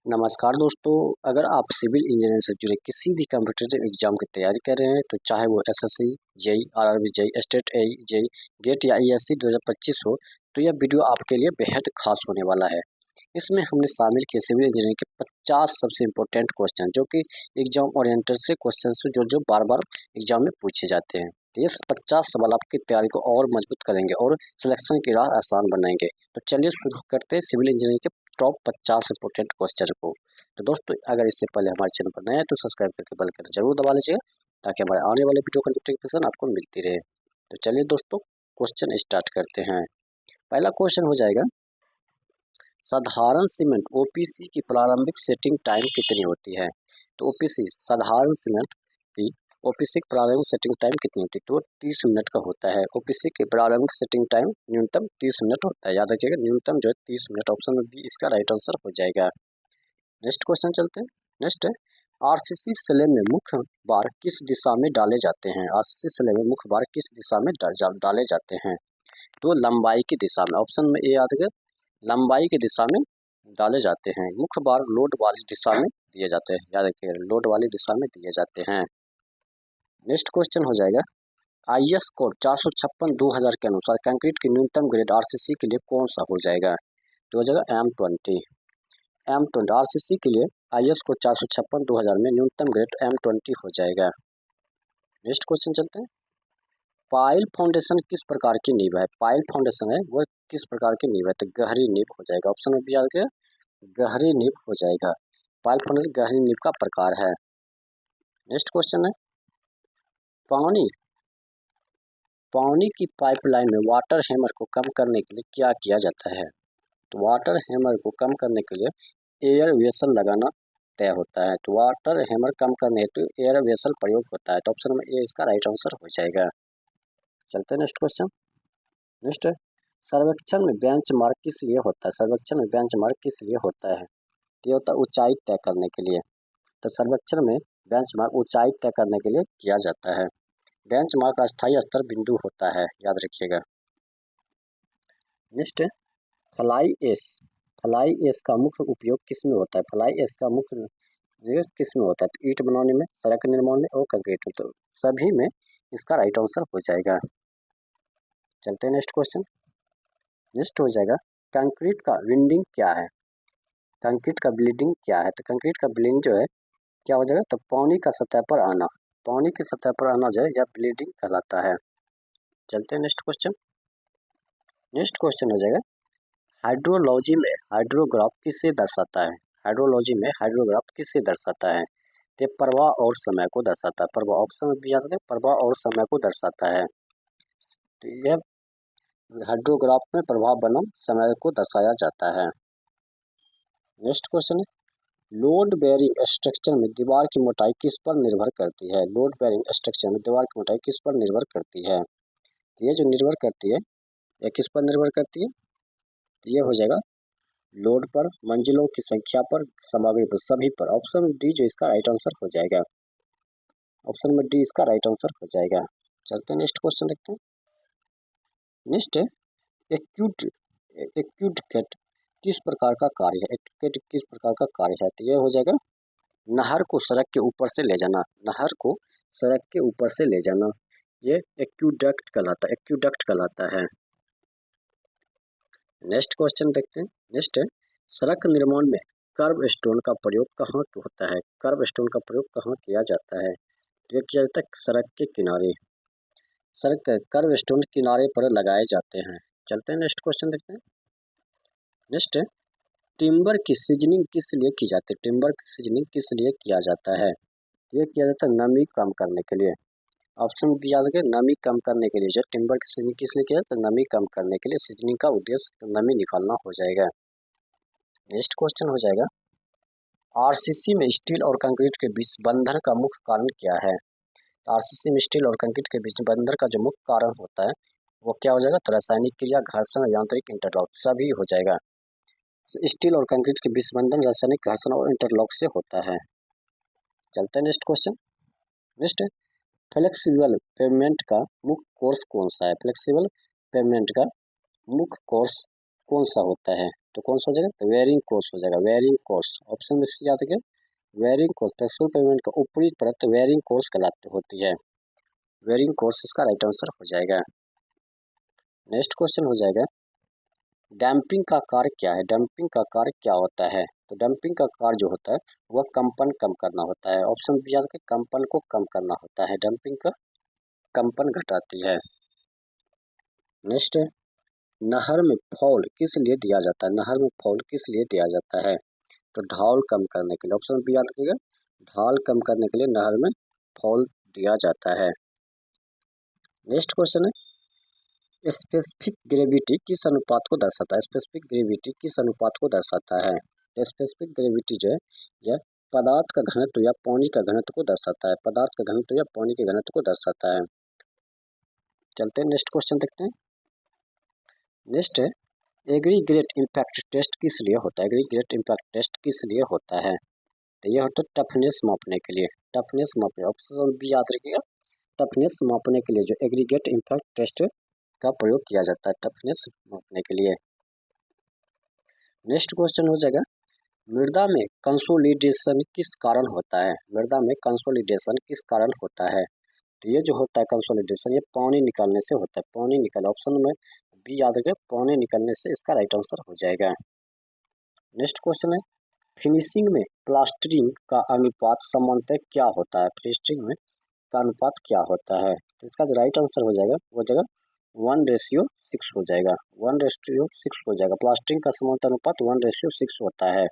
नमस्कार दोस्तों, अगर आप सिविल इंजीनियरिंग से जुड़े किसी भी कॉम्पिटिटिव एग्जाम की तैयारी कर रहे हैं, तो चाहे वो SSC, JEE, RRB, JEE, state AE, JEE, GATE या ईएससी 2025 हो, तो यह वीडियो आपके लिए बेहद खास होने वाला है। इसमें हमने शामिल किए सिविल इंजीनियरिंग के 50 सबसे इम्पोर्टेंट क्वेश्चन, जो कि एग्जाम ओरिएंटेड से क्वेश्चन से जो बार बार एग्जाम में पूछे जाते हैं। तो ये 50 सवाल आपकी तैयारी को और मजबूत करेंगे और सिलेक्शन की राह आसान बनाएंगे। तो चलिए शुरू करते हैं सिविल इंजीनियरिंग के टॉप 50 इंपोर्टेंट क्वेश्चन को। तो दोस्तों, अगर इससे पहले हमारे चैनल पर नए हैं तो सब्सक्राइब करके बेल आइकन जरूर दबा लीजिएगा, ताकि हमारे आने वाले वीडियो का नोटिफिकेशन आपको मिलती रहे। तो चलिए दोस्तों, क्वेश्चन स्टार्ट करते हैं। पहला क्वेश्चन हो जाएगा, साधारण सीमेंट ओपीसी की प्रारंभिक सेटिंग टाइम कितनी होती है? तो ओपीसी साधारण सीमेंट की ओपीसी की प्रारंभिक सेटिंग टाइम कितनी होती है? तो 30 मिनट का होता है। ओपीसी के प्रारंभिक सेटिंग टाइम न्यूनतम 30 मिनट होता है। याद रखिएगा, न्यूनतम जो है 30 मिनट। ऑप्शन में बी इसका राइट आंसर हो जाएगा। नेक्स्ट क्वेश्चन चलते हैं। नेक्स्ट है, आरसीसी स्लैब में मुख्य बार किस दिशा में डाले जाते हैं? आरसीसी स्लैब में मुख्य बार किस दिशा में डाले जाते हैं? तो लंबाई की दिशा में। ऑप्शन में ए याद रखिए, लंबाई की दिशा में डाले जाते हैं। मुख्य बार लोड वाली दिशा में दिए जाते हैं। याद रखिए, लोड वाली दिशा में दिए जाते हैं। नेक्स्ट क्वेश्चन हो जाएगा, आईएस कोड 456/2000 के अनुसार कंक्रीट की न्यूनतम ग्रेड आरसीसी के लिए कौन सा हो जाएगा? तो हो जाएगा M20। M20 आरसीसी के लिए आईएस कोड 456/2000 में न्यूनतम ग्रेड M20 हो जाएगा। नेक्स्ट क्वेश्चन चलते हैं, पाइल फाउंडेशन किस प्रकार की नींव है? पाइल फाउंडेशन है वो किस प्रकार की नींव है? तो गहरी नींव हो जाएगा। ऑप्शन में भी याद रखिए, गहरी नींव हो जाएगा। पाइल फाउंडेशन गहरी नींव का प्रकार है। नेक्स्ट क्वेश्चन है, पानी पानी की पाइपलाइन में वाटर हैमर को कम करने के लिए क्या किया जाता है? तो वाटर हैमर को कम करने के लिए एयर वेसल लगाना तय होता है। तो वाटर हैमर कम करने हेतु एयर वेसल प्रयोग होता है। तो ऑप्शन में ए इसका राइट आंसर हो जाएगा। चलते हैं नेक्स्ट क्वेश्चन। नेक्स्ट है, सर्वेक्षण में बेंचमार्क किस लिए होता है? सर्वेक्षण में बेंचमार्क किस लिए होता है? ये होता है ऊंचाई तय करने के लिए। तो सर्वेक्षण में बेंचमार्क ऊंचाई तय करने के लिए किया जाता है। बेंचमार्क अस्थायी स्तर बिंदु होता है, याद रखिएगा। नेक्स्ट है, फ्लाई एश। फ्लाई एश का मुख्य उपयोग किस में होता है? फ्लाई एश का मुख्य उपयोग किस में होता है? तो ईंट बनाने में, सड़क निर्माण में और कंक्रीट में। तो सभी में इसका राइट आंसर हो जाएगा। चलते हैं नेक्स्ट क्वेश्चन। नेक्स्ट हो जाएगा, कंक्रीट का विंडिंग क्या है? कंक्रीट का ब्लीडिंग क्या है? तो कंक्रीट का ब्लीडिंग जो है क्या हो जाएगा? तो पानी का सतह पर आना। पानी की सतह पर आना जो है यह ब्लीडिंग कहलाता है। चलते हैं नेक्स्ट क्वेश्चन। नेक्स्ट क्वेश्चन हो जाएगा, हाइड्रोलॉजी में हाइड्रोग्राफ किसे दर्शाता है? हाइड्रोलॉजी में हाइड्रोग्राफ किसे दर्शाता है? ये प्रवाह और समय को दर्शाता है। प्रवाह, ऑप्शन में भी याद रखें, प्रवाह और समय को दर्शाता है। तो यह हाइड्रोग्राफ में प्रवाह बनाम समय को दर्शाया जाता है। नेक्स्ट क्वेश्चन है, लोड बेयरिंग स्ट्रक्चर में दीवार की मोटाई किस पर निर्भर करती है? लोड बेयरिंग स्ट्रक्चर में दीवार की मोटाई किस पर निर्भर करती है? तो ये जो निर्भर करती है, यह किस पर निर्भर करती है? तो ये हो जाएगा लोड पर, मंजिलों की संख्या पर, सामग्री पर, सभी पर। ऑप्शन डी जो इसका राइट आंसर हो जाएगा। ऑप्शन में डी इसका राइट आंसर हो जाएगा। चलते हैं नेक्स्ट क्वेश्चन देखते हैं। नेक्स्ट है, एक्यूट एक्यूट किस प्रकार का कार्य है? एक्यूट किस प्रकार का कार्य है? तो ये हो जाएगा नहर को सड़क के ऊपर से ले जाना। नहर को सड़क के ऊपर से ले जाना, ये एक्यूडक्ट कहलाता है। नेक्स्ट क्वेश्चन देखते हैं। नेक्स्ट है, सड़क निर्माण में कर्व स्टोन का प्रयोग कहाँ होता है? कर्व स्टोन का प्रयोग कहाँ किया जाता है? ये किया जाता है सड़क के किनारे। सड़क कर्व स्टोन किनारे पर लगाए जाते हैं। चलते हैं नेक्स्ट क्वेश्चन देखते हैं। नेक्स्ट है, टिम्बर की सीजनिंग किस लिए की जाती है? टिम्बर की सीजनिंग किस लिए किया जाता है? ये किया जाता है नमी कम करने के लिए। ऑप्शन भी याद रखें, नमी कम करने के लिए। जो टिम्बर की सीजनिंग किस लिए किया जाता है? नमी कम करने के लिए। सीजनिंग का उद्देश्य नमी निकालना हो जाएगा। नेक्स्ट क्वेश्चन हो जाएगा, आरसीसी में स्टील और कंक्रीट के बीच बंधन का मुख्य कारण क्या है? आरसीसी में स्टील और कंक्रीट के बीच बंधन का जो मुख्य कारण होता है वो क्या हो जाएगा? तो रासायनिक क्रिया, घर्षण, यांत्रिक इंटरलॉक, सभी हो जाएगा। स्टील और कंक्रीट के बीच बंधन रासायनिक घर्षण और इंटरलॉक से होता है। चलते हैं next question. Next, flexible pavement का मुख्य कोर्स कौन सा है? फ्लेक्सिबल पेमेंट का मुख्य कोर्स कौन सा होता है, तो कौन सा हो जाएगा, तो वेयरिंग कोर्स हो जाएगा, वेयरिंग कोर्स। ऑप्शन में सी याद रखिए, वेयरिंग कोर्स फ्लेक्सिबल पेमेंट का ऊपरी परत वेयरिंग कोर्स कहलाती होती है। वेयरिंग कोर्स इसका राइट आंसर हो जाएगा। नेक्स्ट क्वेश्चन हो जाएगा, डैम्पिंग का कार्य क्या है, डैम्पिंग का कार्य क्या होता है, तो डैम्पिंग का कार्य जो होता है वह कंपन कम करना होता है। ऑप्शन बी याद रखिए, कंपन को कम करना होता है, डैम्पिंग का कंपन घटाती है। नेक्स्ट है, नहर में फॉल किस लिए दिया जाता है, नहर में फॉल किस लिए दिया जाता है, तो ढाल कम करने के लिए। ऑप्शन बी याद रखिएगा, ढाल कम करने के लिए नहर में फॉल दिया जाता है। नेक्स्ट क्वेश्चन है, स्पेसिफिक ग्रेविटी किस अनुपात को दर्शाता है, स्पेसिफिक ग्रेविटी किस अनुपात को दर्शाता है, स्पेसिफिक ग्रेविटी जो है यह पदार्थ का घनत्व या पानी का घनत्व को दर्शाता है, पदार्थ का घनत्व या पानी के घनत्व को दर्शाता है। चलते हैं नेक्स्ट क्वेश्चन देखते हैं। नेक्स्ट है, एग्रीगेट इम्पैक्ट टेस्ट किस लिए होता है, एग्रीगेट इम्पैक्ट टेस्ट किस लिए होता है, तो यह होता है टफनेस मापने के लिए, टफनेस मापने। ऑप्शन बी याद रखिएगा, टफनेस मापने के लिए जो एग्रीगेट इम्पैक्ट टेस्ट का प्रयोग किया जाता है, टफनेस मापने के लिए। नेक्स्ट क्वेश्चन हो जाएगा, मृदा में कंसोलिडेशन किस कारण होता है, मृदा में कंसोलिडेशन किस कारण होता है, तो ये जो होता है कंसोलिडेशन ये पानी निकालने से होता है, पानी निकल। ऑप्शन में बी याद रखें, पानी निकलने से इसका राइट आंसर हो जाएगा। नेक्स्ट क्वेश्चन है, फिनिशिंग में प्लास्टरिंग का अनुपात सामान्यतः क्या होता है, फिनिशिंग में का अनुपात क्या होता है, तो इसका जो राइट आंसर हो जाएगा वो जगह 1:6 हो जाएगा, 1:6 हो जाएगा। प्लास्टरिंग का सामान्य अनुपात 1:6 होता है।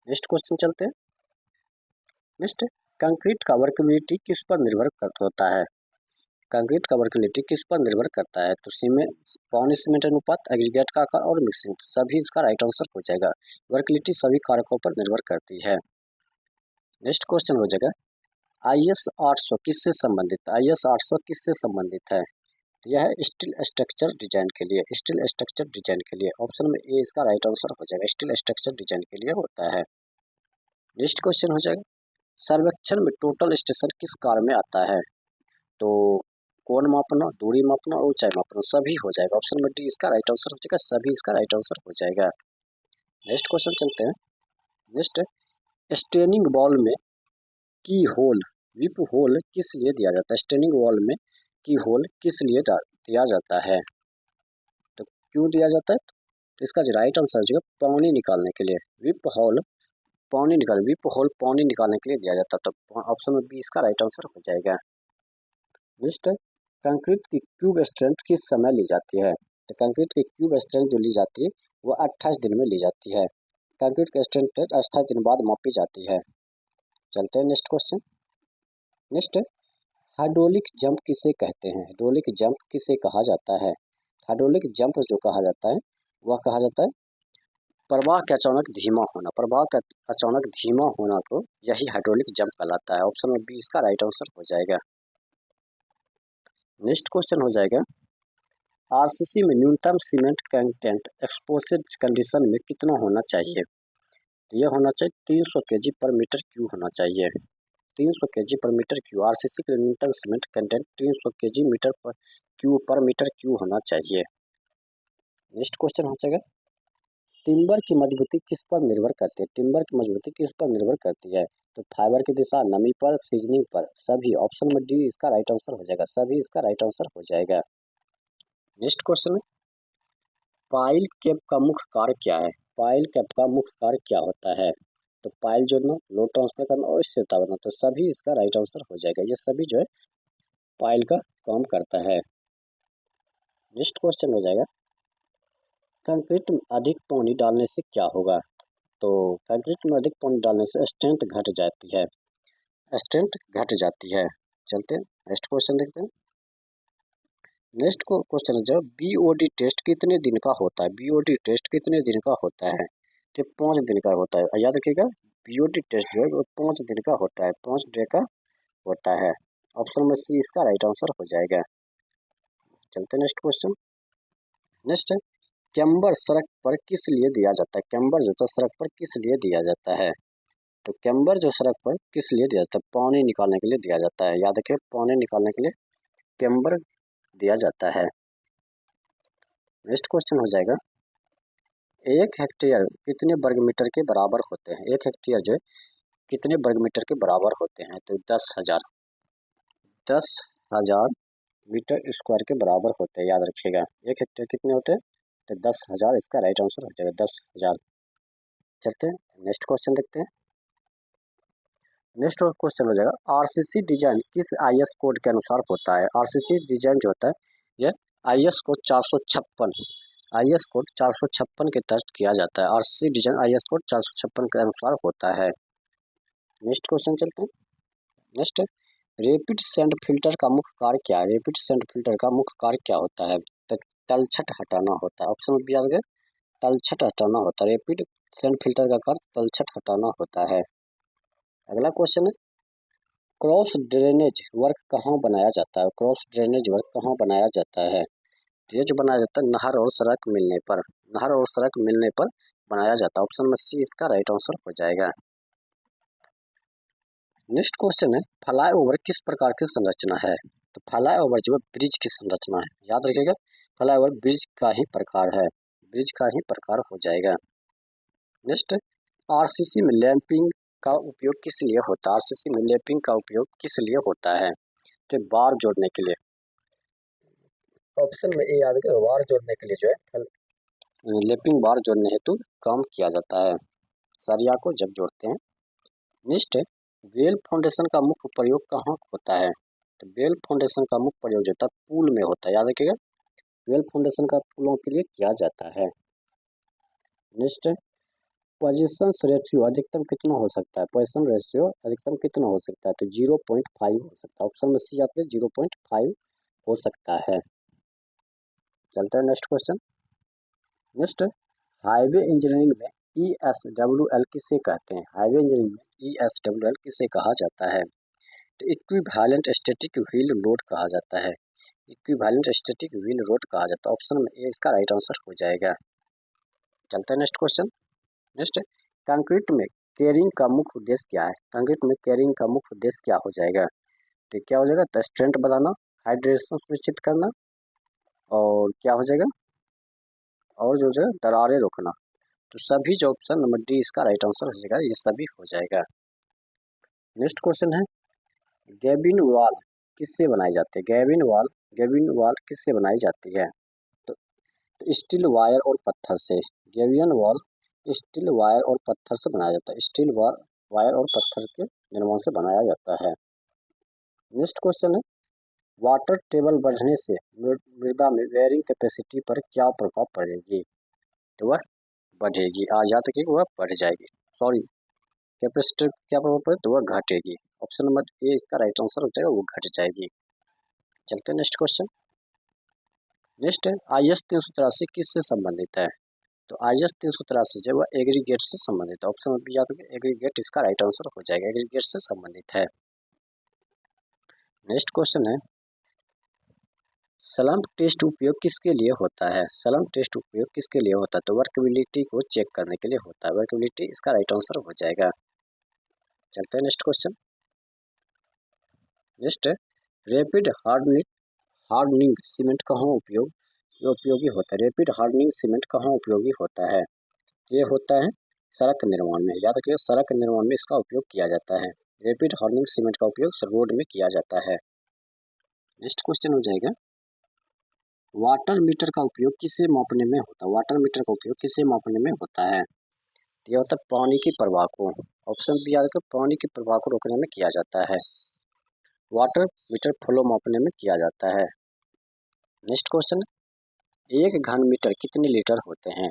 नेक्स्ट क्वेश्चन चलते हैं। नेक्स्ट, कंक्रीट का वर्कबिलिटी किस पर निर्भर होता है, कंक्रीट का वर्कबिलिटी किस पर निर्भर करता है, तो सीमेंट, पानी सीमेंट अनुपात, एग्रीगेट का आकार और मिक्सिंग, सभी इसका राइट आंसर हो जाएगा। वर्कबिलिटी सभी कारकों पर निर्भर करती है। नेक्स्ट क्वेश्चन हो जाएगा, IS 800 किससे संबंधित, IS 800 किससे संबंधित है, तो यह है स्टील स्ट्रक्चर डिजाइन के लिए, स्टील स्ट्रक्चर डिजाइन के लिए। ऑप्शन में ए इसका राइट आंसर हो जाएगा, स्टील स्ट्रक्चर डिजाइन के लिए होता है। नेक्स्ट क्वेश्चन हो जाएगा, सर्वेक्षण में टोटल स्टेशन किस कार में आता है, तो कोण मापना, दूरी मापना और ऊंचाई मापना सभी हो जाएगा। ऑप्शन में डी इसका राइट आंसर हो जाएगा, सभी इसका राइट आंसर हो जाएगा। नेक्स्ट क्वेश्चन चलते हैं। नेक्स्ट, स्टेनिंग बॉल में की होल, विप होल किस लिए दिया जाता है, स्टेनिंग बॉल में की होल किस लिए दिया जाता है, तो क्यों दिया जाता है, तो इसका जो राइट आंसर हो जाएगा पानी निकालने के लिए, विप होल पानी निकाल, विप होल पानी निकालने के लिए दिया जाता है, तो ऑप्शन में बी इसका राइट आंसर हो जाएगा। नेक्स्ट, कंक्रीट की क्यूब स्ट्रेंथ किस समय ली जाती है, तो कंक्रीट की क्यूब स्ट्रेंथ जो ली जाती है वो 28 दिन में ली जाती है, कंक्रीट की स्ट्रेंथ 28 दिन बाद मापी जाती है। चलते हैं next question. Next, hydraulic jump किसे कहते हैं, हाइड्रोलिक जंप किसे कहा जाता है, हाइड्रोलिक जंप जो कहा जाता है वह कहा जाता है प्रवाह का अचानक धीमा होना, प्रवाह का अचानक धीमा होना को यही हाइड्रोलिक जंप कहलाता है। ऑप्शन में बी इसका राइट आंसर हो जाएगा। नेक्स्ट क्वेश्चन हो जाएगा, आरसीसी में न्यूनतम सीमेंट कंटेंट एक्सपोज्ड कंडीशन में कितना होना चाहिए, तो यह होना चाहिए 300 केजी पर मीटर क्यूब होना चाहिए, 300 केजी पर मीटर क्यूब। आरसीसी के लिए न्यूनतम सीमेंट कंटेंट 300 केजी मीटर पर मीटर क्यूब होना चाहिए। नेक्स्ट क्वेश्चन हो जाएगा, टिम्बर की मजबूती किस पर निर्भर करती है, टिम्बर की मजबूती किस पर निर्भर करती है, तो फाइबर की दिशा, नमी पर, सीजनिंग पर, सभी। ऑप्शन में डी इसका राइट आंसर हो जाएगा, सभी इसका राइट आंसर हो जाएगा। नेक्स्ट क्वेश्चन है, पाइल कैप का मुख्य कार्य क्या है, पाइल कैप का मुख्य कार्य क्या होता है, तो पाइल जोड़ना, लोड ट्रांसफर करना और स्थिरता बनाना, तो सभी इसका राइट आंसर हो जाएगा, ये सभी जो है पाइल का काम करता है। नेक्स्ट क्वेश्चन हो जाएगा, कंक्रीट में अधिक पानी डालने से क्या होगा, तो कंक्रीट में अधिक पानी डालने से स्ट्रेंथ घट जाती है, स्ट्रेंथ घट जाती है। चलते हैं नेक्स्ट क्वेश्चन देखते हैं। नेक्स्ट को क्वेश्चन है, जब बीओडी टेस्ट कितने दिन का होता है, बीओडी टेस्ट कितने दिन का होता है, तो 5 दिन का होता है। याद रखिएगा बीओडी टेस्ट जो है वो 5 दिन का होता है, 5 डे का होता है। ऑप्शन में सी इसका राइट आंसर हो जाएगा। चलते हैं नेक्स्ट क्वेश्चन। नेक्स्ट है, कैम्बर सड़क पर किस लिए दिया जाता है, कैम्बर जो है सड़क पर किस लिए दिया जाता है, तो कैम्बर जो सड़क पर किस लिए दिया जाता है, पानी निकालने के लिए दिया जाता है। याद रखिए पानी निकालने के लिए कैम्बर दिया जाता है। नेक्स्ट क्वेश्चन हो जाएगा, एक हेक्टेयर कितने वर्ग मीटर के बराबर होते हैं? एक हेक्टेयर जो है कितने वर्ग मीटर के बराबर होते हैं? तो 10,000 10,000 मीटर स्क्वायर के बराबर होते हैं, याद रखिएगा। एक हेक्टेयर कितने होते हैं? तो 10,000 इसका राइट आंसर हो जाएगा, 10,000। चलते हैं नेक्स्ट क्वेश्चन देखते हैं। नेक्स्ट क्वेश्चन हो जाएगा, आरसीसी डिजाइन किस आईएस कोड के अनुसार होता है? आरसीसी डिजाइन जो होता है ये आईएस कोड 456 आईएस कोड 456 के तहत किया जाता है। आरसीसी डिजाइन आईएस कोड 456 के अनुसार होता है। नेक्स्ट क्वेश्चन चलते हैं। नेक्स्ट, रेपिड सेंड फिल्टर का मुख्य कार्य क्या है? रेपिड सेंड फिल्टर का मुख्य कार्य क्या होता है? तो तलछट हटाना होता है। ऑप्शन में भी आ गया, तलछट हटाना होता है। रेपिड सेंड फिल्टर का कार्य तलछट हटाना होता है। अगला क्वेश्चन है, क्रॉस ड्रेनेज वर्क कहाँ बनाया जाता है? क्रॉस ड्रेनेज वर्क कहाँ बनाया जाता है? ये जो बनाया जाता है नहर और सड़क मिलने पर, नहर और सड़क मिलने पर बनाया जाता है। ऑप्शन में सी इसका राइट आंसर हो जाएगा। नेक्स्ट क्वेश्चन है, फ्लाई ओवर किस प्रकार की संरचना है? तो फ्लाई ओवर जो है ब्रिज की संरचना है, याद रखिएगा। फ्लाई ओवर ब्रिज का ही प्रकार है, ब्रिज का ही प्रकार हो जाएगा। नेक्स्ट, आरसीसी में लैंपिंग का उपयोग किस लिए होता है? आरसीसी में लैंपिंग का उपयोग किस लिए होता है? तो बार जोड़ने के लिए। ऑप्शन में ए याद रखिएगा, बार जोड़ने के लिए जो है लैंपिंग बार जोड़ने हेतु काम किया जाता है, सरिया को जब जोड़ते हैं। नेक्स्ट, वेल फाउंडेशन का मुख्य प्रयोग कहाँ होता है? तो वेल फाउंडेशन का मुख्य प्रयोग जो होता है पुल में होता है, याद रखिएगा। वेल फाउंडेशन का पुलों के लिए किया जाता है। नेक्स्ट, पोजीशन रेशियो अधिकतम कितना हो सकता है? पोजीशन रेशियो अधिकतम कितना हो सकता है? तो 0.5 हो सकता है। ऑप्शन में सी आता है, 0.5 हो सकता है। चलते हैं next question. Next, highway engineering में ESWL किसे कहते हैं? हाईवे इंजीनियरिंग में ESWL किसे कहा जाता है? तो इक्विवेलेंट स्टैटिक व्हील लोड कहा जाता है, इक्विवेलेंट स्टैटिक व्हील लोड कहा जाता है। ऑप्शन में ए इसका राइट आंसर हो जाएगा। चलते हैं नेक्स्ट क्वेश्चन। नेक्स्ट, कंक्रीट में कैरिंग का मुख्य उद्देश्य क्या है? कंक्रीट में कैरिंग का मुख्य उद्देश्य क्या हो जाएगा? तो क्या हो जाएगा? तो स्ट्रेंथ बढ़ाना, हाइड्रेशन सुनिश्चित करना, और क्या हो जाएगा, और जो है दरारें रोकना। तो सभी जो ऑप्शन नंबर डी इसका राइट आंसर हो जाएगा, ये सभी हो जाएगा। नेक्स्ट क्वेश्चन है, गैबिन वॉल किससे बनाई जाती है? गैबिन वॉल किससे बनाई जाती है? तो स्टील वायर और पत्थर से। गैबिन वॉल स्टील वायर और पत्थर से बनाया जाता है, स्टील वायर और पत्थर के निर्माण से बनाया जाता है। नेक्स्ट क्वेश्चन है, वाटर टेबल बढ़ने से मृदा में वेयरिंग कैपेसिटी पर क्या प्रभाव पड़ेगी? तो वह बढ़ेगी, याद रखिए वह बढ़ जाएगी, सॉरी, कैपेसिटी क्या प्रभाव पड़े? तो वह घटेगी। ऑप्शन नंबर ए इसका राइट आंसर हो जाएगा, वो घट जाएगी। चलते हैं नेक्स्ट क्वेश्चन। नेक्स्ट है, IS 383 किससे संबंधित है? तो IS 383 जो है एग्रीगेट से संबंधित है। ऑप्शन में भी याद रखिए, एग्रीगेट इसका राइट आंसर हो जाएगा, एग्रीगेट से संबंधित है। नेक्स्ट क्वेश्चन है, स्लम्प टेस्ट उपयोग किसके लिए होता है? स्लम्प टेस्ट उपयोग किसके लिए होता है? तो वर्कबिलिटी को चेक करने के लिए होता है, वर्कबिलिटी इसका राइट आंसर हो जाएगा। चलते हैं नेक्स्ट क्वेश्चन। नेक्स्ट है, रैपिड हार्डनिंग सीमेंट कहाँ उपयोगी होता है? रैपिड हार्डनिंग सीमेंट कहाँ उपयोगी होता है? ये होता है सड़क निर्माण में, याद रखिए सड़क निर्माण में इसका उपयोग किया जाता है। रैपिड हार्डनिंग सीमेंट का उपयोग रोड में किया जाता है। नेक्स्ट क्वेश्चन हो जाएगा, वाटर मीटर का उपयोग किसे मापने में होता है? वाटर मीटर का उपयोग किसे मापने में होता है? यह होता है पानी की प्रवाह को। ऑप्शन बी आकर पानी की प्रवाह को रोकने में किया जाता है, वाटर मीटर फ्लो मापने में किया जाता है। नेक्स्ट क्वेश्चन, एक घन मीटर कितने लीटर होते हैं?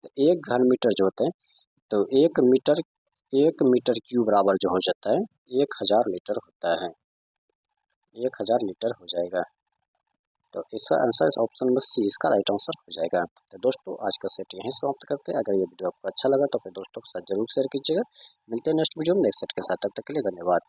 तो एक घन मीटर जो होते हैं, तो एक मीटर क्यूब बराबर जो हो जाता है 1000 लीटर होता है, 1000 लीटर हो जाएगा। तो इसका आंसर इस ऑप्शन में सी इसका राइट आंसर हो जाएगा। तो दोस्तों आज का सेट यहीं समाप्त करते हैं। अगर ये वीडियो आपको अच्छा लगा तो अपने दोस्तों के साथ जरूर शेयर कीजिएगा। मिलते हैं नेक्स्ट वीडियो में नेक्स्ट सेट के साथ, तब तक के लिए धन्यवाद।